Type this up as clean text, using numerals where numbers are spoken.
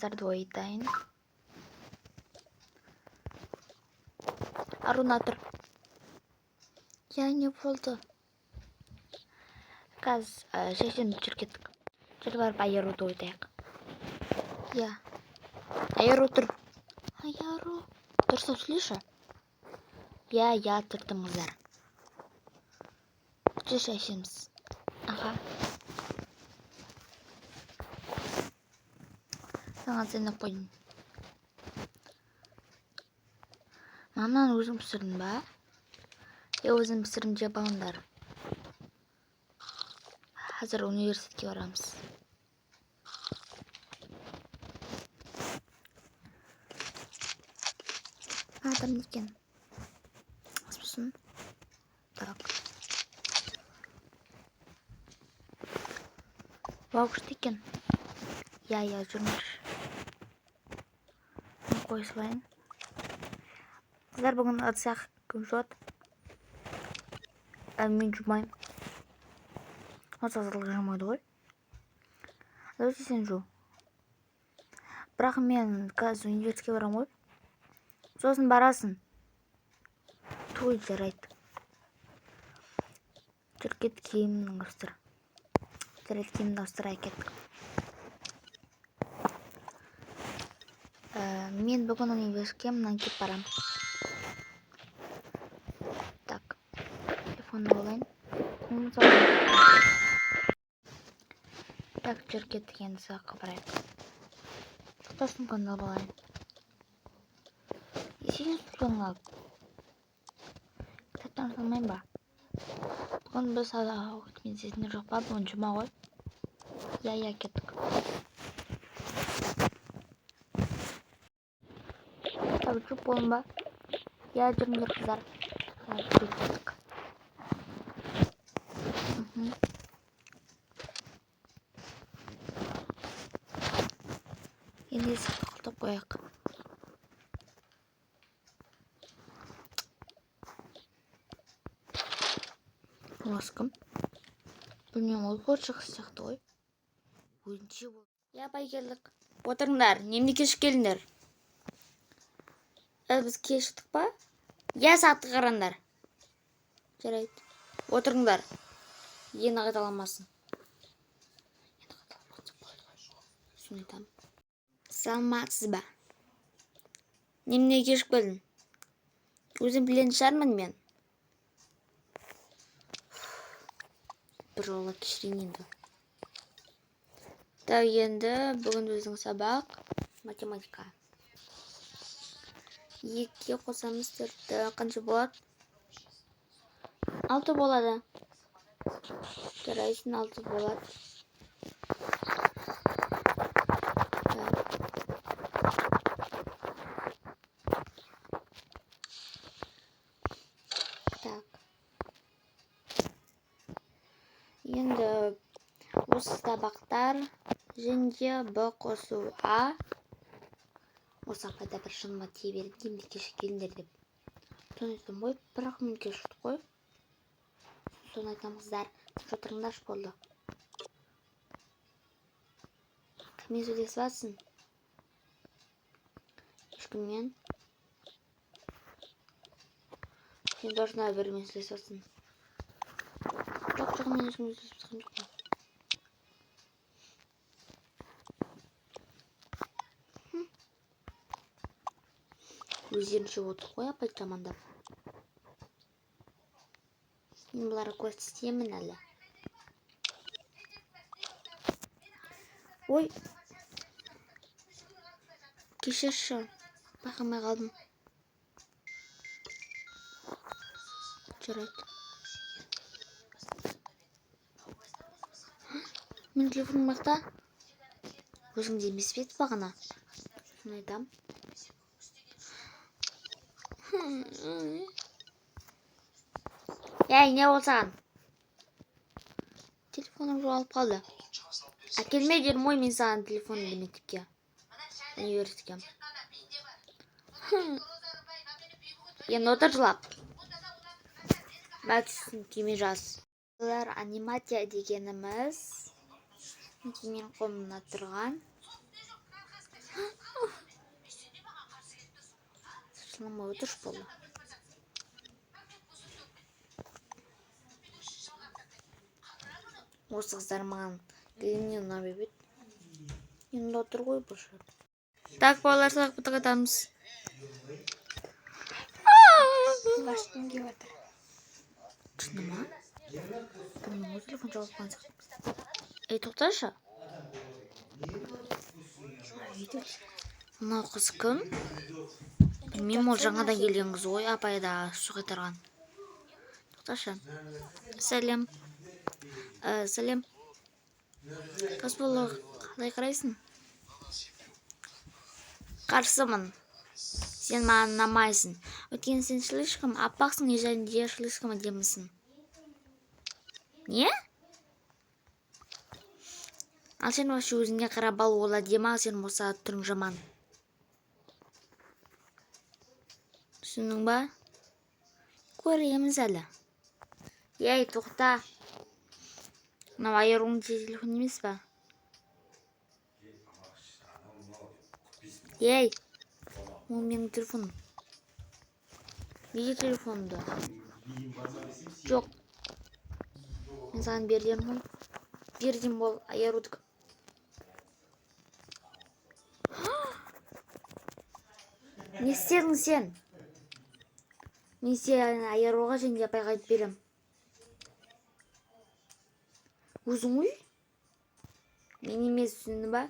қағаздарды ойытайын. Аруна тұр. Я не болды. Қазір шешен бүкір кеттік. Жүр барып Айаруды ойдайық. Я. Айару тұр. Айару. Дұрыстап сөйлеші. Я тұрдым қыздар. Жүр шешеміз. Аха. Саған сені қойын. Маман өзің пісірдің ба? Өзім пісірім жеп алыңдар. Қазір университетке барамыз. Адам екен. Аспысын. Так. Вау, күшті екен. Я жүрмір. Қой салайын. Қыздар, бүгін ыдысақ кім жуады? Мен жумайым. Отсазылығы жумайды ғой. Давайте сен жу. Бірақ мен қазір университетке барам ғой. Сосын барасың. Той жарайды. Жүркет киімнің ұстыр. Жарайды киімді ұстырай кеттік. Мен бүгін университетке мұнан кеп барам. Так. Телефонды болайын. Так, жүркет енді саққа барайық. Тоқтасын қандал болайын. Сен сұлың алып. Кітаптан салмайын ба? Бүгін бір садаға өткен сезіне жоқ па? Бүгін жұма ғой. Я кеттік. Таби жұп болын ба? Я жүріңдер қыздар. Кеттік. Енді есікті құлтап қояқ. Осы кім? Білмем, ол қоршық сияқты ғой. Өзінше бол. Я бай келдік. Отырыңдар, немде кешіп келіңдер. Біз кешіктік па? Я сақты қарандар. Жарайды. Отырыңдар. Ені қайталамасын. Соны айтам. Салмақсыз ба? Немде кешіп келдің? Өзім білетін шығармын мен. Бір жолы кешірейін енді. Так, енді бүгін өзің сабақ математика. 2-ке қосамыз 4-ті. Қанша болады? 6 болады. Жарайсын 6 болады. Так. Енді осы сабақтар жөнінде Б қосу А. Осы апайда бір шыныма тие берді, емді кешіп келіңдер деп. Соны айтам ғой, бірақ мен кешіп қой. Соны айтам қыздар, отырыңдар болды. Кіммен сөйлесіп жатсың? Ешкіммен. Сен должна бірімен сөйлесіп жатсың. Жоқ, мен ешкіммен сөйлесіп жатқан жоқпын. Өздерінше отыр қой, апай жамандап. Мен бұларға көз тістеймін әлі. Ой. Кешірші. Байқамай қалдым. Жарайды. Мен телефоным бақта. Өзіңде емес бет бағана. Соны айтам. Не болсаған? Телефоным жоғалып қалды. Әкелме дедім ғой мен саған телефонымды мектепке. Университетке. Енді отыр жылап. Бәтісін кеме жаз. Анимация дегеніміз. Мен қолымда тұрған. Saçmalama otur bolu. Осы қыздар маған келгеннен ұнап еді. Енді отыр ғой бұл жер. Так, балалар сабақ бітіп жатамыз. Лаштың келіп жатыр. Шыны ма? Кімнің өз телефон жауапқан сияқты. Ей, тоқташы. Мынау қыз кім? Білмеймін, ол жаңадан келген қыз ғой, апай да су қайтарған. Тоқташы. Сәлем. Сәлем. Қыз болу қалай қарайсың? Қарсымын. Сен маған ұнамайсың. Өйткені сен слишком аппақсың және де слишком әдемісің. Не? Ал сен вообще өзіңе қарап ал, ол әдемі, ал сен болса түрің жаман. Түсіндің ба? Көреміз әлі. Ей, тоқта. Мынау айырудың телефон емес па? Ей, ол менің телефоным. Неге телефонымды? Жоқ. Мен саған бердім ғой. Бердім бол, айырудық. Не істедің сен? Мен сен айыруға және апайға айтып берем. Өзің ғой? Мен емес, түсіндің ба?